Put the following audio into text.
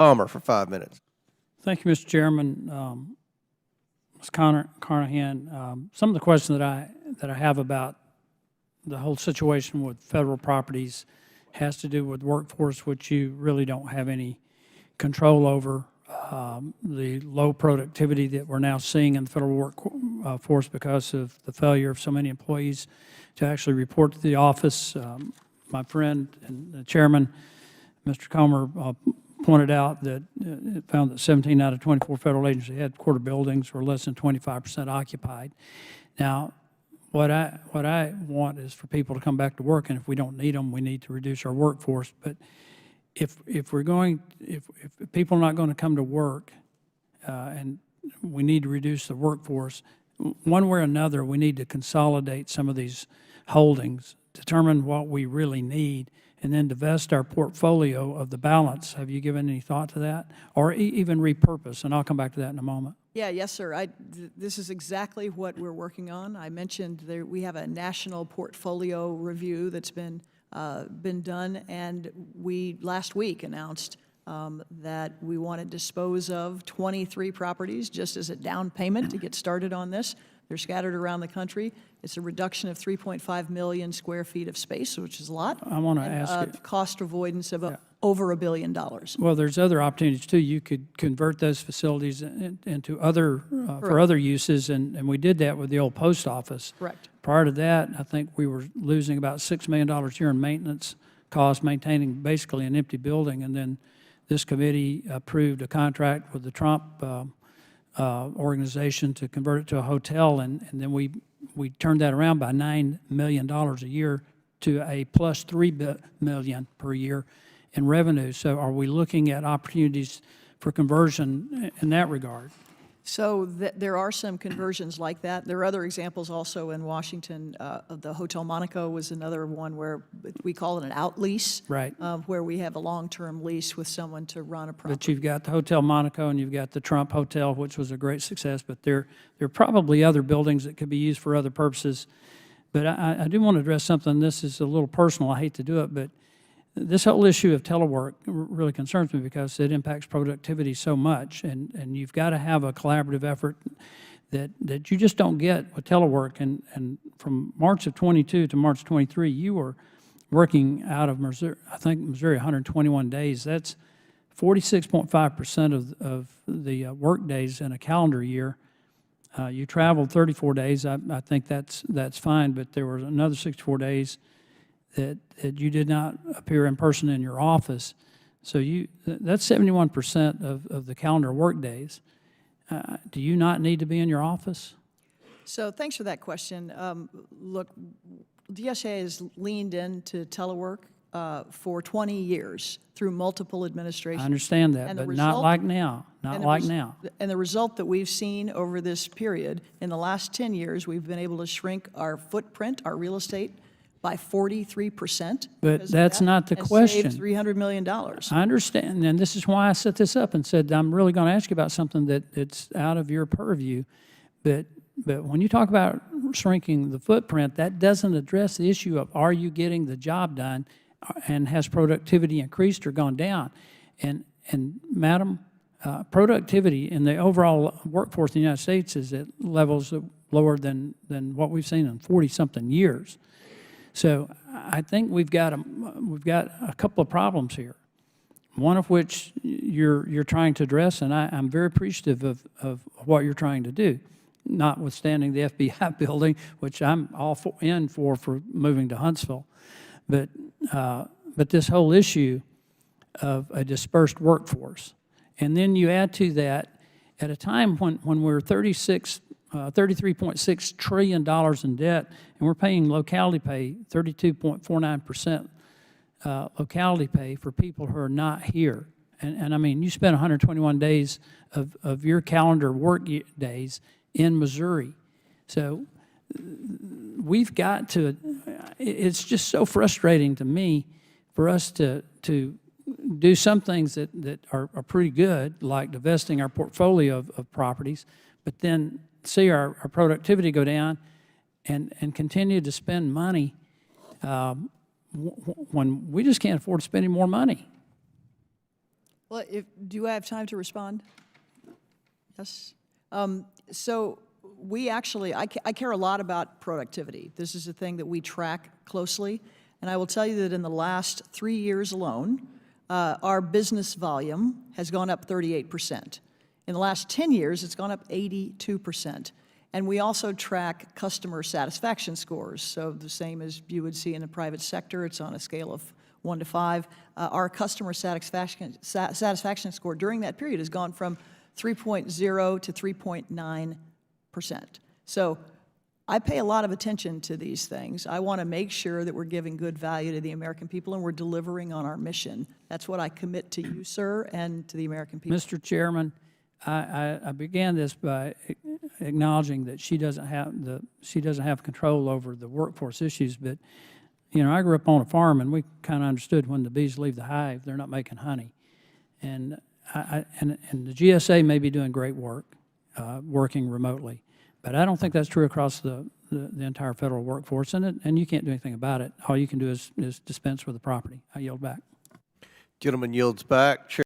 Palmer for 5 minutes. Thank you, Mr. Chairman. Ms. Carnahan, some of the questions that I have about the whole situation with federal properties has to do with workforce, which you really don't have any control over. The low productivity that we're now seeing in the federal workforce because of the failure of so many employees to actually report to the office. My friend and the chairman, Mr. Comer, pointed out that it found that 17 out of 24 federal agency headquarter buildings were less than 25% occupied. Now, what I want is for people to come back to work, and if we don't need them, we need to reduce our workforce. But if people are not going to come to work, and we need to reduce the workforce, one way or another, we need to consolidate some of these holdings, determine what we really need, and then divest our portfolio of the balance. Have you given any thought to that? Or even repurpose, and I'll come back to that in a moment. Yeah, yes, sir. This is exactly what we're working on. I mentioned we have a national portfolio review that's been done, and we last week announced that we want to dispose of 23 properties just as a down payment to get started on this. They're scattered around the country. It's a reduction of 3.5 million square feet of space, which is a lot. I want to ask you. Cost avoidance of over $1 billion. Well, there's other opportunities too. You could convert those facilities into other for other uses, and we did that with the old post office. Correct. Prior to that, I think we were losing about $6 million a year in maintenance costs, maintaining basically an empty building, and then this committee approved a contract with the Trump organization to convert it to a hotel, and then we turned that around by $9 million a year to a plus $3 million per year in revenue. So are we looking at opportunities for conversion in that regard? So there are some conversions like that. There are other examples also in Washington. The Hotel Monaco was another one where we call it an out lease, right? Where we have a long-term lease with someone to run a property. But you've got the Hotel Monaco and you've got the Trump Hotel, which was a great success. But there are probably other buildings that could be used for other purposes. But I do want to address something. This is a little personal. I hate to do it, but this whole issue of telework really concerns me because it impacts productivity so much, and you've got to have a collaborative effort that you just don't get with telework. And from March of 22 to March 23, you were working out of Missouri, I think Missouri 121 days. That's 46.5% of the work days in a calendar year. You traveled 34 days. I think that's fine, but there were another 64 days that you did not appear in person in your office. So that's 71% of the calendar work days. Do you not need to be in your office? So thanks for that question. Look, DSA has leaned into telework for 20 years through multiple administrations. I understand that, but not like now, not like now. And the result that we've seen over this period, in the last 10 years, we've been able to shrink our footprint, our real estate, by 43%. But that's not the question. Saved $300 million. I understand, and this is why I set this up and said I'm really going to ask you about something that's out of your purview. But when you talk about shrinking the footprint, that doesn't address the issue of are you getting the job done, and has productivity increased or gone down? And Madam, productivity in the overall workforce in the United States is at levels lower than what we've seen in 40-something years. So I think we've got a couple of problems here, one of which you're trying to address, and I'm very appreciative of what you're trying to do, notwithstanding the FBI building, which I'm all for moving to Huntsville. But this whole issue of a dispersed workforce, and then you add to that at a time when we're $33.6 trillion in debt, and we're paying locality pay, 32.49% locality pay for people who are not here. And I mean, you spend 121 days of your calendar work days in Missouri. So we've got to, it's just so frustrating to me for us to do some things that are pretty good, like divesting our portfolio of properties, but then see our productivity go down and continue to spend money when we just can't afford to spend any more money. Well, do I have time to respond? Yes. So we actually, I care a lot about productivity. This is a thing that we track closely. And I will tell you that in the last 3 years alone, our business volume has gone up 38%. In the last 10 years, it's gone up 82%. And we also track customer satisfaction scores. So the same as you would see in the private sector, it's on a scale of 1 to 5. Our customer satisfaction score during that period has gone from 3.0 to 3.9%. So I pay a lot of attention to these things. I want to make sure that we're giving good value to the American people and we're delivering on our mission. That's what I commit to you, sir, and to the American people. Mr. Chairman, I began this by acknowledging that she doesn't have control over the workforce issues, but you know, I grew up on a farm and we kind of understood when the bees leave the hive, they're not making honey. And the GSA may be doing great work, working remotely, but I don't think that's true across the entire federal workforce, and you can't do anything about it. All you can do is dispense with the property. I yield back. Gentleman yields back.